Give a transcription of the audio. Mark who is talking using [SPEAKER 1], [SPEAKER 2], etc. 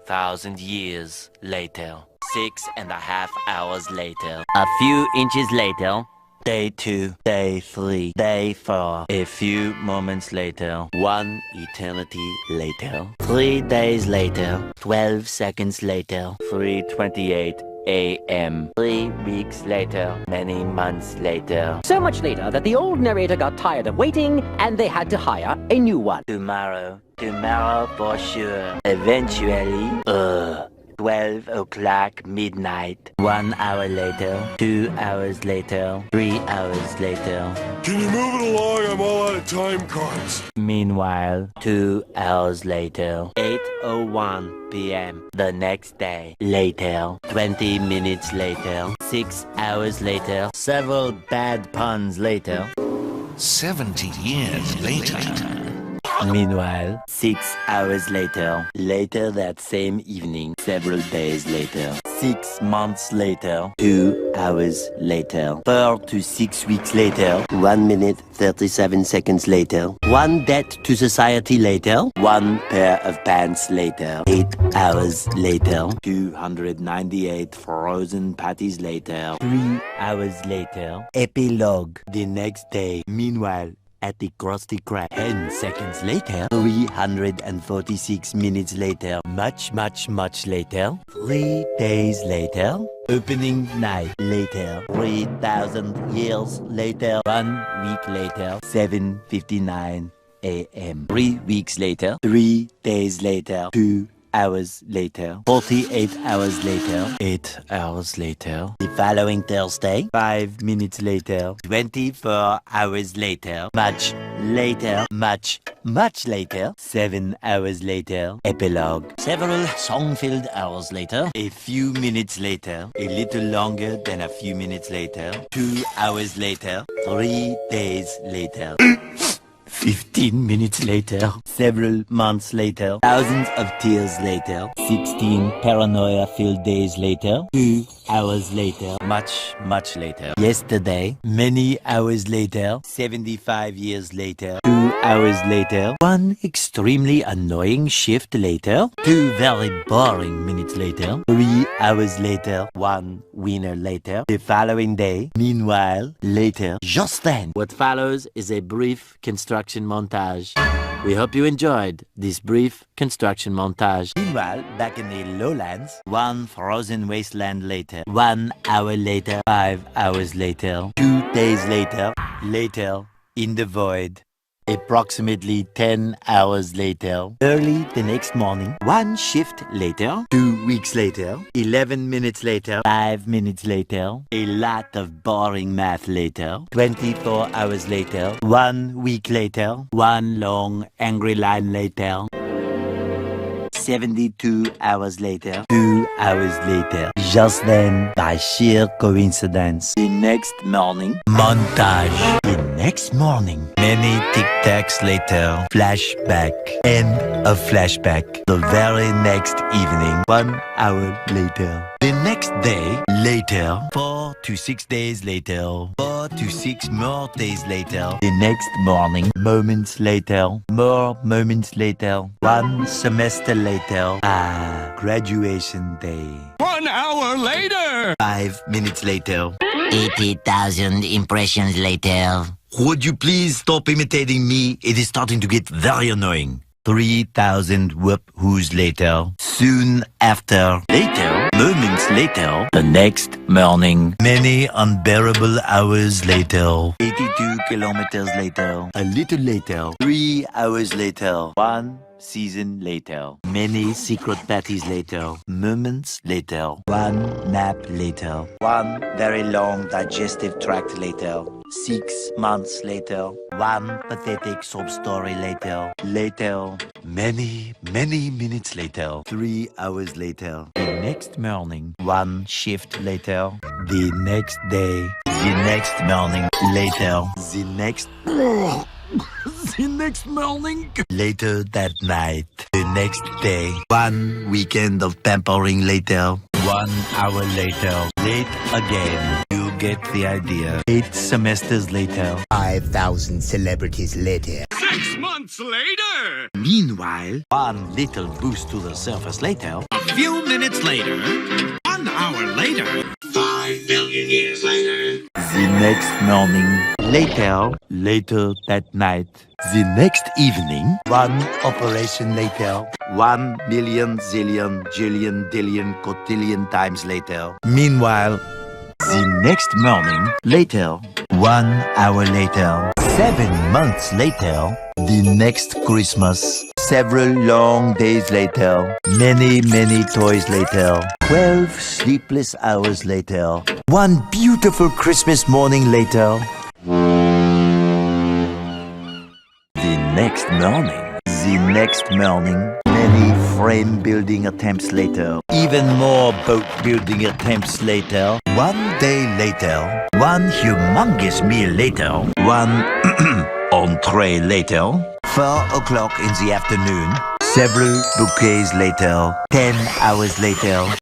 [SPEAKER 1] 2,000 years later. 6.5 hours later. A few inches later. Day 2, day 3, day 4. A few moments later. 1 eternity later. 3 days later. 12 seconds later. 3:28 a.m. 3 weeks later. Many months later.
[SPEAKER 2] So much later that the old narrator got tired of waiting and they had to hire a new one.
[SPEAKER 1] Tomorrow for sure. Eventually, 12 o'clock midnight. 1 hour later, 2 hours later, 3 hours later.
[SPEAKER 3] Can you move it along? I'm all out of time cards.
[SPEAKER 1] Meanwhile, 2 hours later, 8:01 p.m. The next day. Later, 20 minutes later, 6 hours later, several bad puns later.
[SPEAKER 4] 70 years later.
[SPEAKER 1] Meanwhile, 6 hours later, later that same evening, several days later, 6 months later, 2 hours later, 4 to 6 weeks later, 1 minute 37 seconds later, 1 debt to society later, 1 pair of pants later, 8 hours later, 298 frozen patties later, 3 hours later, epilogue the next day. Meanwhile, at the Krusty Krab. 10 seconds later, 346 minutes later, much later, 3 days later, opening night later, 3,000 years later, 1 week later, 7:59 a.m. 3 weeks later, 3 days later, 2 hours later, 48 hours later, 8 hours later, the following Thursday, 5 minutes later, 24 hours later, much later, much later, 7 hours later, epilogue, several song-filled hours later, a few minutes later, a little longer than a few minutes later, 2 hours later, 3 days later. 15 minutes later, several months later, thousands of tears later, 16 paranoia-filled days later, 2 hours later, much later, yesterday, many hours later, 75 years later, 2 hours later, 1 extremely annoying shift later, 2 very boring minutes later, 3 hours later, 1 winner later, the following day, meanwhile, later, just then. What follows is a brief construction montage. We hope you enjoyed this brief construction montage. Meanwhile, back in the lowlands, 1 frozen wasteland later, 1 hour later, 5 hours later, 2 days later, later in the void. Approximately 10 hours later, early the next morning, 1 shift later, 2 weeks later, 11 minutes later, 5 minutes later, a lot of boring math later, 24 hours later, 1 week later, 1 long angry line later, 72 hours later, 2 hours later. Just then, by sheer coincidence, the next morning, montage. The next morning, many tic-tacs later, flashback, end of flashback. The very next evening, 1 hour later. The next day, later, 4 to 6 days later, 4 to 6 more days later. The next morning, moments later, more moments later, 1 semester later, graduation day.
[SPEAKER 3] 1 hour later!
[SPEAKER 1] 5 minutes later.
[SPEAKER 5] 80,000 impressions later.
[SPEAKER 1] Would you please stop imitating me? It is starting to get very annoying. 3,000 whoop-whoos later. Soon after. Later. Moments later. The next morning. Many unbearable hours later. 82 kilometers later. A little later. 3 hours later. 1 season later. Many secret parties later. Moments later. 1 nap later. 1 very long digestive tract later. 6 months later. 1 pathetic sob story later. Later. Many minutes later. 3 hours later. The next morning. 1 shift later. The next day. The next morning. Later. The next... The next morning. Later that night. The next day. 1 weekend of pampering later. 1 hour later. Late again. You get the idea. 8 semesters later.
[SPEAKER 6] 5,000 celebrities later.
[SPEAKER 3] 6 months later!
[SPEAKER 1] Meanwhile, one little boost to the surface later.
[SPEAKER 4] A few minutes later, 1 hour later, 5 million years later.
[SPEAKER 1] The next morning. Later that night. The next evening. One operation later. 1 million, zillion, jillion, dillion, cotillion times later. Meanwhile, the next morning. 1 hour later. 7 months later. The next Christmas. Several long days later. Many, many toys later. 12 sleepless hours later. One beautiful Christmas morning later. The next morning, many frame building attempts later, even more boat building attempts later, 1 day later, one humongous meal later, one entree later, 4 o'clock in the afternoon, several bouquets later, 10 hours later,